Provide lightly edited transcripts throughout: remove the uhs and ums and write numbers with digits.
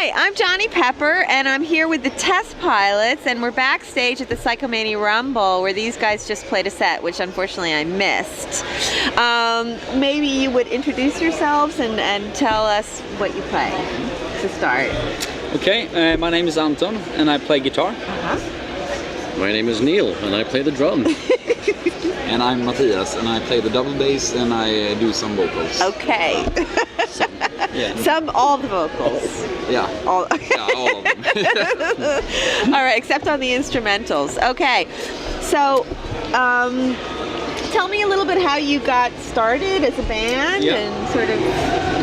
Hi, I'm Johnny Pepper, and I'm here with the Test Pilots, and we're backstage at the Psychomania Rumble, where these guys just played a set, which unfortunately I missed. Maybe you would introduce yourselves and tell us what you play to start. Okay, my name is Anton, and I play guitar. My name is Neil, and I play the drum. And I'm Matthias, and I play the double bass, and I do some vocals. Okay. All the vocals. Yeah. All of them. All right, except on the instrumentals. Okay, so tell me a little bit how you got started as a band and sort of.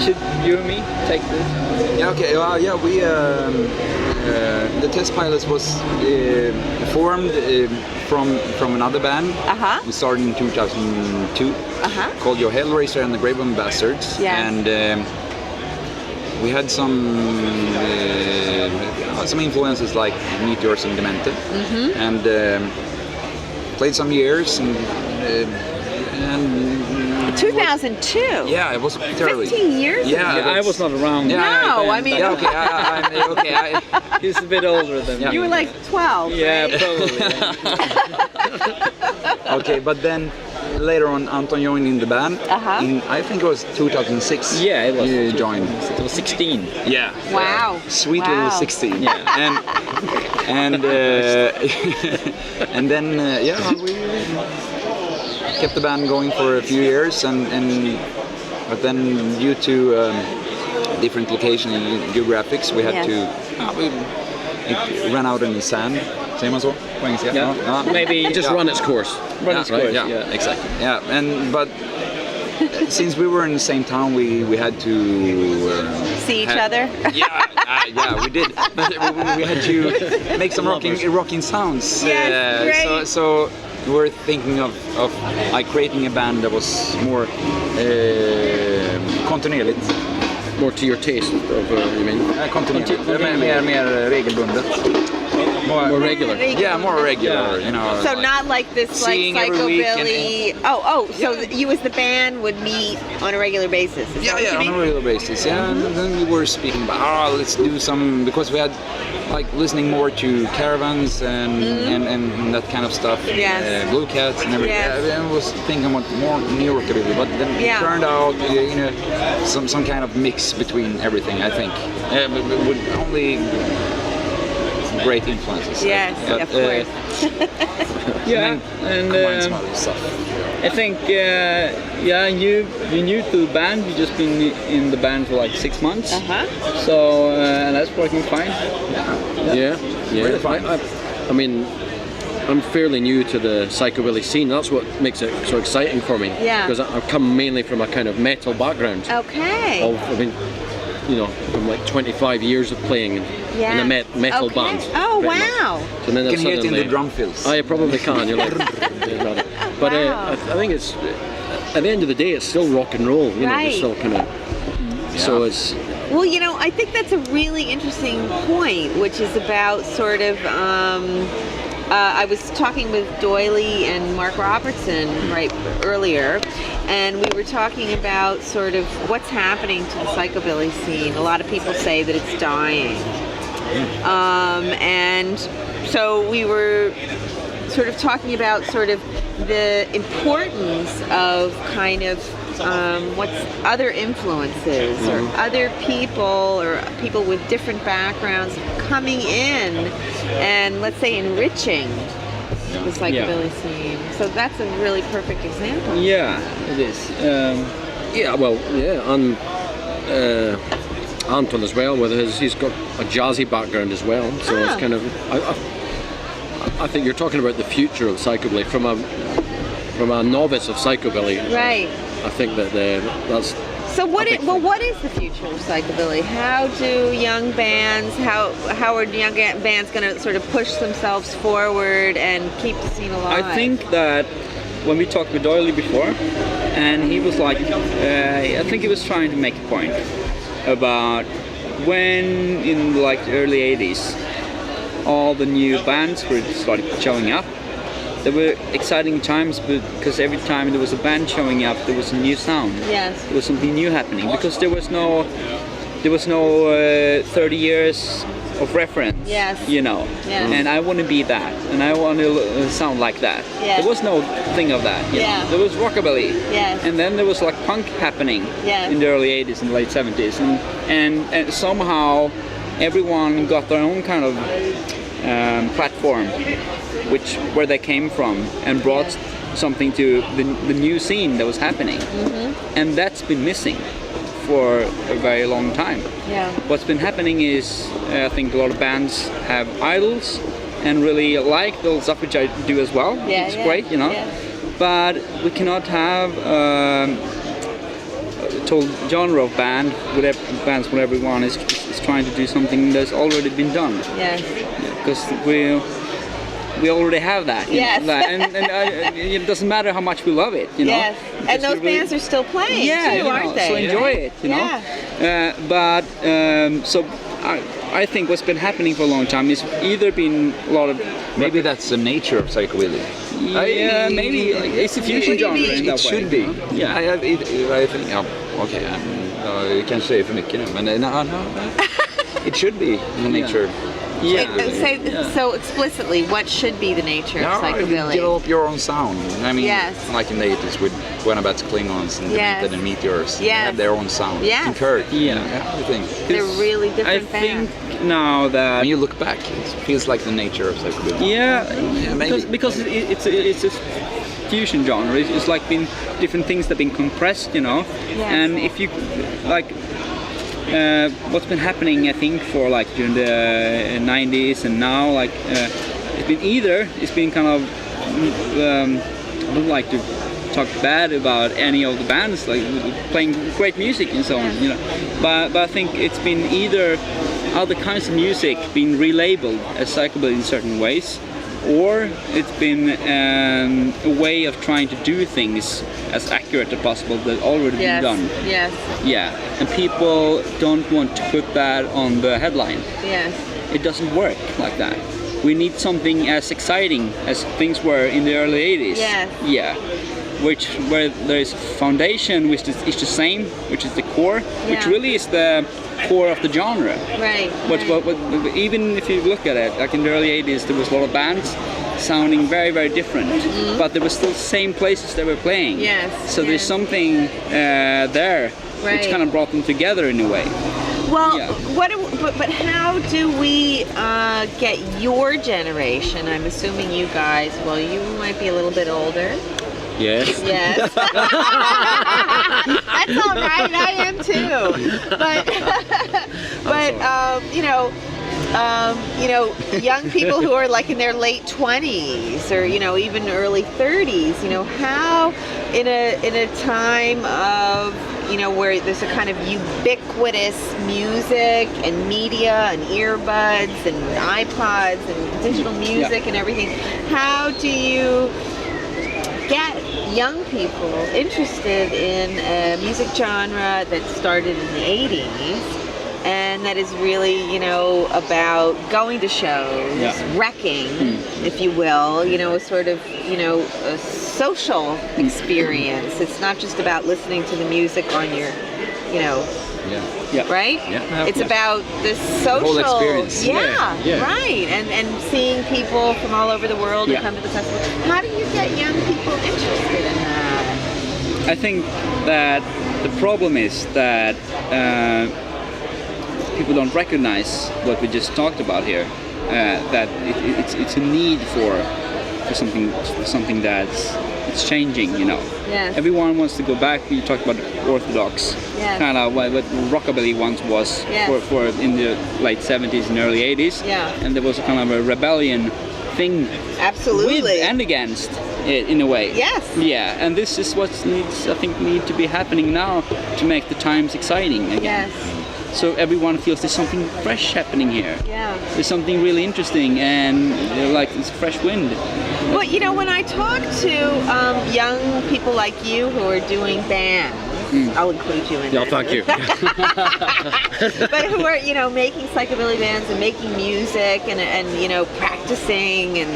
Should you and me take this? Yeah. Okay. Well, yeah. We the Test Pilots was formed from another band. We started in 2002. Called Your Hellraiser and the Graveborn Bastards. Yeah. And we had some influences like Meteors and Demented, and played some years and 2002. Yeah, it was terribly. 15 years. Yeah, I was not around. No, I mean. Yeah, okay. He's a bit older than me. You were like 12. Yeah, right? probably. Okay, but then later on, Anton joined in the band. In, I think it was 2006. Yeah, it was. You joined. It was 16. Yeah. Wow. Sweet little 16. Yeah. And then we kept the band going for a few years, but then due to different location and geographics, we had to. It ran out in the sand. Säger man så på engelska? Yeah. Maybe just run its course. Run its course. Yeah, exactly. Yeah, but since we were in the same town, we had to see each other. Yeah, we did. We had to make some rocking sounds. Yes, great. So we were thinking of like creating a band that was more kontinuerligt. More to your taste of you mean? Kontinuerligt. Mer regelbundet. More regular. Yeah, more regular. You know. So not like this like psychobilly. So you as the band would meet on a regular basis. Is that what you mean? On a regular basis. Yeah, and then we were speaking about let's do some, because we had like listening more to Caravans and that kind of stuff. Yes. Blue Cats and everything. Yes. I was thinking about more New York, but then it turned out some kind of mix between everything. I think with only great influences. Yes, of course. And combine some other stuff. I think you're new to the band. You've just been in the band for like 6 months. So and that's working fine. Yeah. Really fine. I mean, I'm fairly new to the psychobilly scene. That's what makes it so exciting for me. Yeah. Because I've come mainly from a kind of metal background. Okay. From like 25 years of playing in a metal band. Oh, wow. So then you can hear it in the drum fills. I probably can. You're like, but I think it's at the end of the day, it's still rock and roll. You know, it's still kind of. So it's. Well, I think that's a really interesting point, which is about sort of. I was talking with Doily and Mark Robertson earlier, and we were talking about sort of what's happening to the psychobilly scene. A lot of people say that it's dying. And so we were sort of talking about sort of the importance of kind of what's other influences or other people or people with different backgrounds coming in and, let's say, enriching the psychobilly scene. So that's a really perfect example. Yeah, it is. And Anton as well, he's got a jazzy background as well. So it's kind of, I think you're talking about the future of psychobilly from a novice of psychobilly. Right. I think that's. So what is the future of psychobilly? How do young bands, how are young bands going to sort of push themselves forward and keep the scene alive? I think that when we talked with Doily before, and he was like, I think he was trying to make a point about when in like the early 80s, all the new bands were started showing up. There were exciting times because every time there was a band showing up, there was a new sound. Yes. There was something new happening because there was no there was no 30 years of reference. Yes. You know. Yes. And I want to be that, and I want to sound like that. Yes. There was no thing of that. You Yeah. know? There was rockabilly. Yes. And then there was like punk happening Yes. in the early 80s and late 70s, and somehow everyone got their own kind of platform, where they came from, and brought something to the new scene that was happening. And that's been missing for a very long time. Yeah. What's been happening is I think a lot of bands have idols and really like the stuff, which I do as well. Yeah, It's yeah, great, you know. yeah. But we cannot have a total genre of bands where everyone is trying to do something that's already been done. Yes. Because we already have that. You Yes. know, and it doesn't matter how much we love it, you know. Yes. And Because those we really- bands are still playing yeah, too, you know, aren't they? so enjoy it, you know. But so I think what's been happening for a long time is either been a lot of Maybe that's the nature of psychobilly. yeah, maybe like, it's a fusion What do you genre mean? in that It way. should be. Yeah. I think, okej, jag kanske säger för mycket nu, men no. It should be the nature. Yeah. So explicitly, what should be the nature of psychobilly? Develop your own sound. I mean, Yes. like in the 80s with Buenabat's Klingons and Yes. Demented and Meteors. They Yes. have their own sound. Yes. In Kirk, Yeah. everything. They're really different I bands. think now that When you look back, it feels like the nature of psychobilly. yeah, maybe. because it's a fusion genre. It's like been different things that have been compressed, you know. Yes. And if you like. What's been happening, I think, for like during the 90s and now, like it's been kind of I don't like to talk bad about any of the bands like playing great music and so on, you know, but I think it's been either other kinds of music being relabeled as psychobilly in certain ways, or it's been a way of trying to do things as accurate as possible that already been done. Yes. Yeah, and people don't want to put that on the headline. Yes. It doesn't work like that. We need something as exciting as things were in the early 80s. Yes. Yeah. Where there is foundation, which is the same, which is the core, which Yeah. really is the core of the genre. Right. What, right. even if you look at it, like in the early 80s, there was a lot of bands sounding very, very different, but there were still the same places they were playing. Yes, So there's yes. something there Right. which kind of brought them together in a way. Well, Yeah. but how do we get your generation? I'm assuming you guys. Well, you might be a little bit older. Yes. Yes. That's all right. I am too. But young people who are like in their late 20s or even early 30s. How in a time of where there's a kind of ubiquitous music and media and earbuds and iPods and digital music and everything. How do you get young people interested in a music genre that started in the 80s and that is really, about going to shows, wrecking, if you will, a sort of, a social experience. It's not just about listening to the music on your, right? Yeah. It's about the social whole experience. Yeah. Right. And seeing people from all over the world who come to the festival. How do you get young people interested in that? I think that the problem is that people don't recognize what we just talked about here. That it's a need for something it's changing. Yes. Everyone wants to go back. You talked about orthodox, Yes. kind of what rockabilly once was Yes. for in the late 70s and early 80s. Yeah. And there was a kind of a rebellion thing Absolutely. with and against it in a way. Yes. Yeah, and this is what need to be happening now to make the times exciting again. Yes. So everyone feels there's something fresh happening here. Yeah. There's something really interesting, and like it's fresh wind. Well, when I talk to young people like you who are doing bands, I'll include you in No, that. thank you. But who are, making psychobilly bands and making music and practicing and,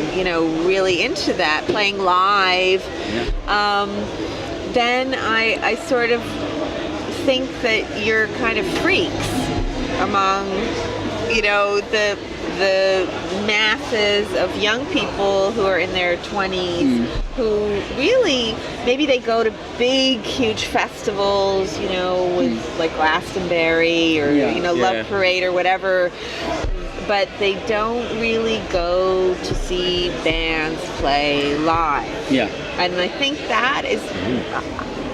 really into that, playing live, then I sort of think that you're kind of freaks among, you know, the masses of young people who are in their 20s who really, maybe they go to big, huge festivals, you know, with like Glastonbury or, you know, Love Parade or whatever, but they don't really go to see bands play live. Yeah. And I think that is,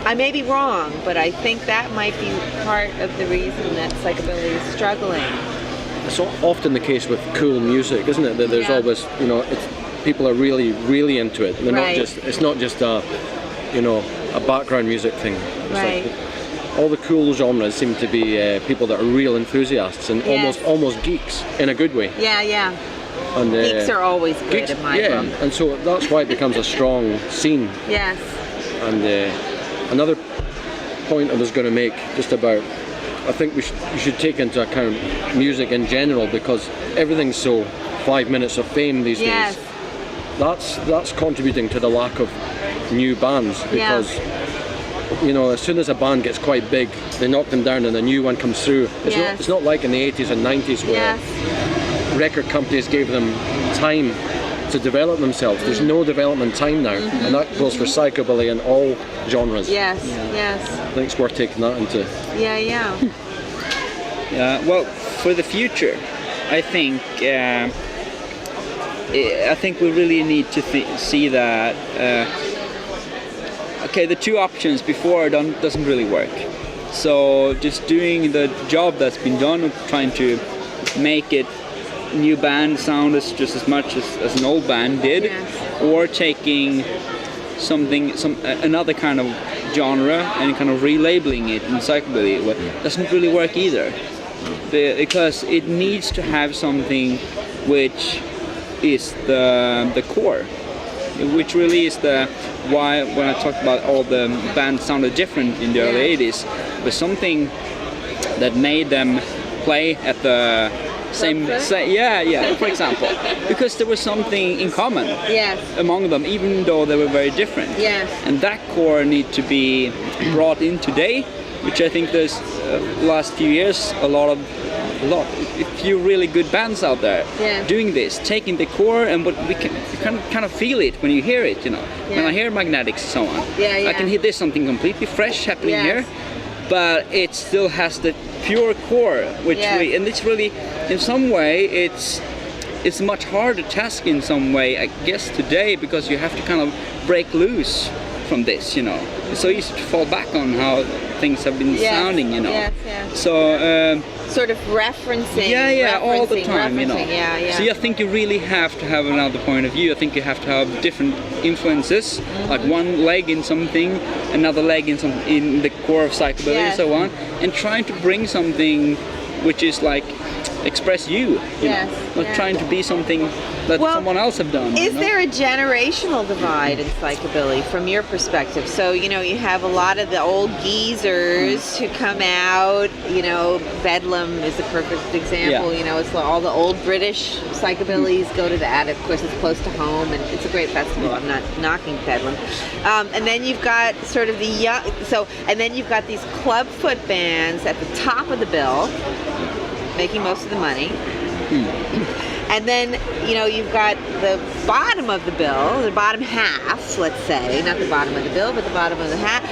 I may be wrong, but I think that might be part of the reason that psychobilly is struggling. It's often the case with cool music, isn't it? That there's always, you know, people are really, really into it. They're not just. It's not just a, you know, a background music thing. It's like all the cool genres seem to be people that are real enthusiasts and almost geeks in a good way. Yeah, yeah. And geeks are always good in my book. And so that's why it becomes a strong scene. Yes. And another point I was going to make just about. I think you should take into account music in general, because everything's so 5 minutes of fame these days. That's contributing to the lack of new bands, because you know, as soon as a band gets quite big, they knock them down and a new one comes through. It's not like in the 80s and 90s where record companies gave them time to develop themselves. There's no development time now, and that goes for psychobilly in all genres. Yes, yes. I think it's worth taking that into. Yeah. Well, for the future, I think we really need to see that. Okay, the two options before doesn't really work. So just doing the job that's been done of trying to make it new band sound just as much as an old band did, or taking another kind of genre and kind of relabeling it in psychobilly, doesn't really work either, because it needs to have something which is the core, which really is why when I talked about all the bands sounded different in the early 80s, was something that made them play at the same for example, because there was something in common among them, even though they were very different. And that core need to be brought in today, which I think there's last few years a few really good bands out there doing this, taking the core, and what you can kind of feel it when you hear it, you know. When I hear Magnetics and so on, I can hear there's something completely fresh happening here, but it still has the pure core, which and it's really, in some way, it's a much harder task in some way, I guess, today, because you have to kind of break loose from this, you know. It's so easy to fall back on how things have been sounding, you know. So sort of referencing. All the time, you know. So I think you really have to have another point of view. I think you have to have different influences, like one leg in something, another leg in the core of psychobilly and so on, and trying to bring something which is like express you know, not trying to be something that someone else have done. Is there a generational divide in psychobilly from your perspective? So, you know, you have a lot of the old geezers who come out, you know, Bedlam is a perfect example, you know, it's like all the old British psychobillies go to that. Of course, it's close to home and it's a great festival. I'm not knocking Bedlam. And then you've got sort of the young, and then you've got these clubfoot bands at the top of the bill, making most of the money. And then, you know, you've got the bottom of the bill, the bottom half, let's say, not the bottom of the bill, but the bottom of the half,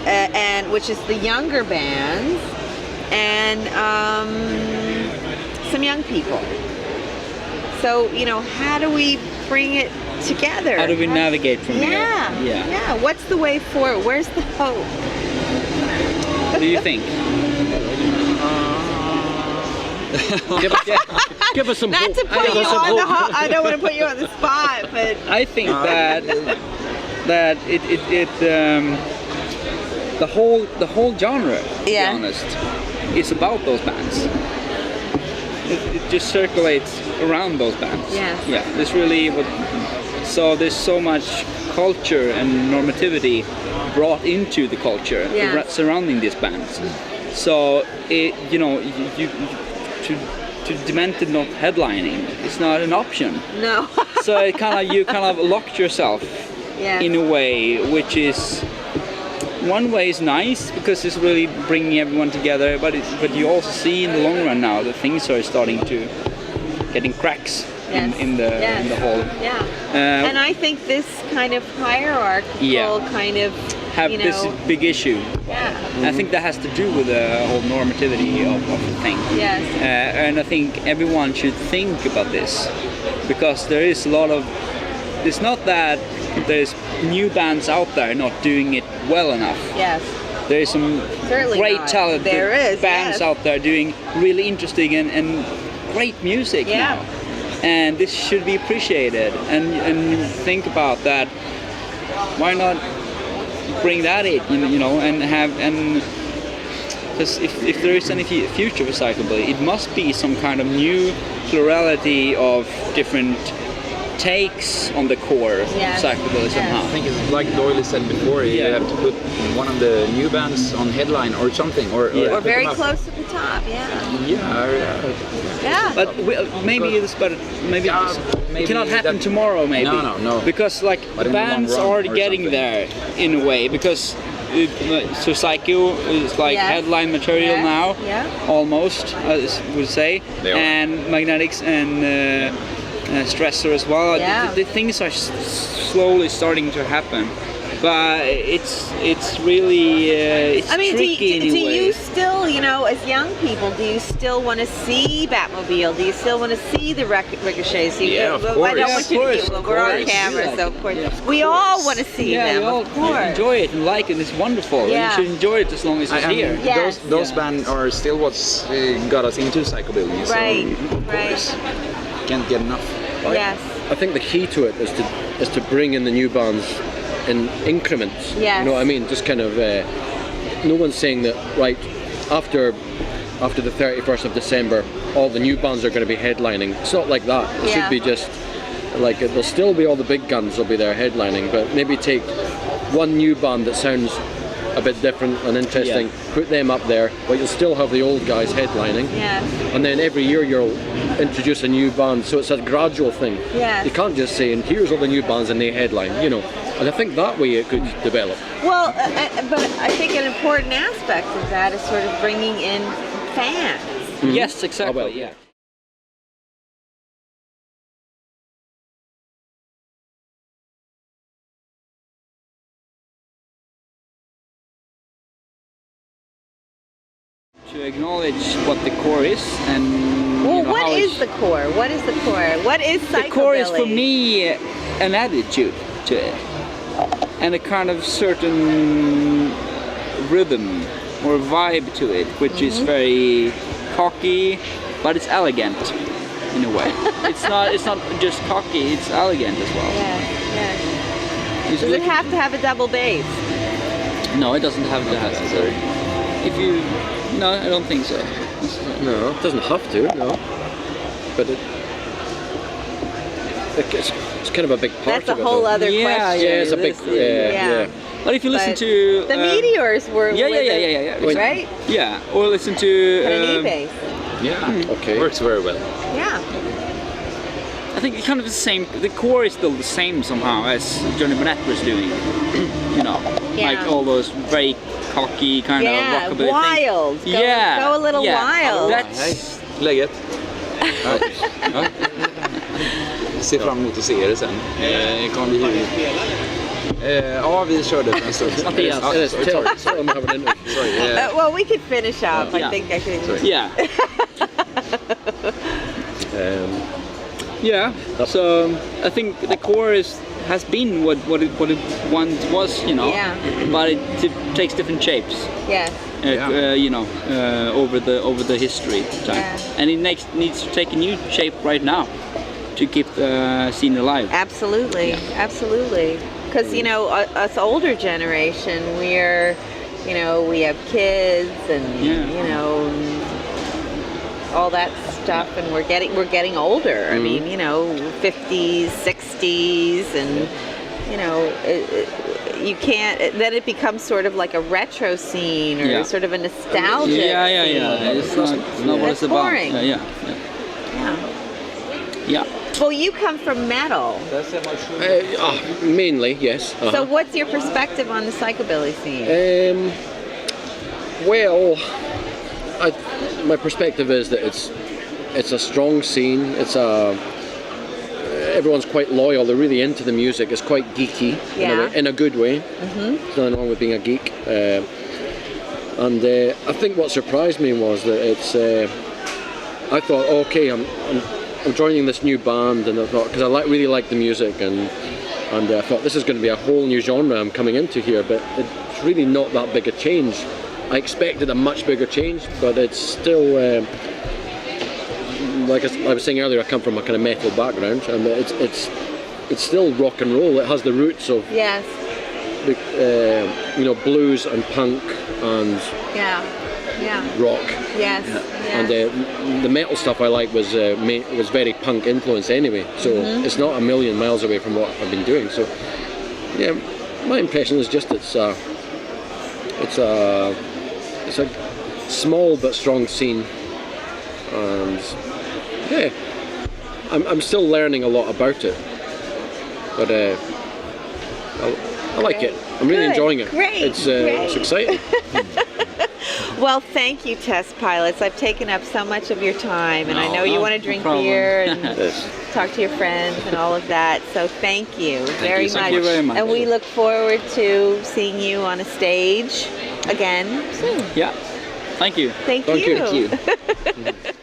and which is the younger bands and some young people. So, you know, how do we bring it together? How do we navigate from here? Yeah. What's the way forward? Where's the hope? What do you think? Give us some hope. Not to put you on the hot. I don't want to put you on the spot, but I think that the whole genre, to be honest, is about those bands. It just circulates around those bands. Yeah. There's really there's so much culture and normativity brought into the culture surrounding these bands. So you know, to demented not headlining, it's not an option. No. So you kind of locked yourself in a way which is one way is nice because it's really bringing everyone together, but you also see in the long run now that things are starting to getting cracks in the whole. Yeah. And I think this kind of hierarchical kind of have this big issue. Yeah. I think that has to do with the whole normativity of the thing. Yes. And I think everyone should think about this, because there is a lot of. It's not that there's new bands out there not doing it well enough. Yes. There is some Certainly great not. talented There is, bands out there doing really interesting and great music now. And this should be appreciated. And think about that. Why not bring that in, you know, and have because if there is any future for psychobilly, it must be some kind of new plurality of different takes on the core of psychobilly somehow. I think it's like Doyle said before, you have to put one of the new bands on headline or something, or very close to the top. Yeah. But maybe it's better. Maybe it cannot happen tomorrow. Maybe no. Because like the bands are getting there in a way, because so Psycho is like headline material now, almost I would say, and Magnetics and Stressor as well. The things are slowly starting to happen, but it's really it's tricky do you still, you know, as young people, do you still want to see Batmobile? Do you still want to see the Ricochets? Of course. I don't want you to we're on camera, so of course we all want to see them. We all of course. enjoy it and like it. It's wonderful. And you should enjoy it as long as it's here. Those bands are still what's got us into psychobilly. Right. So, of course, can't get enough. Yes. I think the key to it is to bring in the new bands in increments. Yes. You know what I mean? Just kind of. No one's saying that right after the 31st of December, all the new bands are going to be headlining. It's not like that. It should be just like there'll still be all the big guns will be there headlining, but maybe take one new band that sounds a bit different and interesting, put them up there, but you'll still have the old guys headlining. And then every year you'll introduce a new band, so it's a gradual thing. You can't just say, and here's all the new bands and they headline, you know. And I think that way it could develop. Well, but I think an important aspect of that is sort of bringing in fans. Yes, exactly. To acknowledge what the core is and what is the core? What is the core? What is psychobilly? The core is for me an attitude to it, and a kind of certain rhythm or vibe to it, which is very cocky, but it's elegant in a way. It's not just cocky; it's elegant as well. Does it have to have a double bass? No, it doesn't have to have that. No, I don't think so. No, it doesn't have to. No, but it's kind of a big part That's of it. That's a whole other question. Yeah, it's a big. But if you listen to the Meteors were right? Yeah, or listen to an E-bass. Okay, works very well. Yeah. I think it's kind of the same. The core is still the same somehow as Johnny Burnett was doing. You know, like all those very cocky kind of rockabilly wild. things. Go a little wild. That's läget. Ser fram emot att se det sen. Kommer bli ja, vi körde en stund. Well, we could finish up. I think I could. So I think the core has been what it once was, you know. But it takes different shapes. You know, over the history of time, and it needs to take a new shape right now to keep the scene alive. Absolutely. Because you know, us older generation, we're, you know, we have kids and you know, all that stuff, and we're getting older. I mean, you know, 50s, 60s, and you know, you can't. Then it becomes sort of like a retro scene or sort of a nostalgia. It's not what it's about. Boring. Yeah. Well, you come from metal. Mainly, yes. So what's your perspective on the psychobilly scene? Well, my perspective is that it's a strong scene. Everyone's quite loyal. They're really into the music. It's quite geeky in a good way. There's nothing wrong with being a geek. And I think what surprised me was that I thought, okay, I'm joining this new band, and I thought, because I really like the music, and I thought this is going to be a whole new genre I'm coming into here, but it's really not that big a change. I expected a much bigger change, but it's still, like I was saying earlier, I come from a kind of metal background, and it's still rock and roll. It has the roots of blues and punk and rock. Yes. And the metal stuff I like was very punk influenced anyway, so it's not a million miles away from what I've been doing. So yeah, my impression is just it's a small but strong scene, and yeah, I'm still learning a lot about it, but I like it. I'm really enjoying it. Great. It's exciting. Well, thank you, Test Pilots. I've taken up so much of your time, and I know you want to drink beer and talk to your friends and all of that. So thank you very much. Thank you very much. And we look forward to seeing you on a stage again soon. Yeah. Thank you. Thank you. Thank you.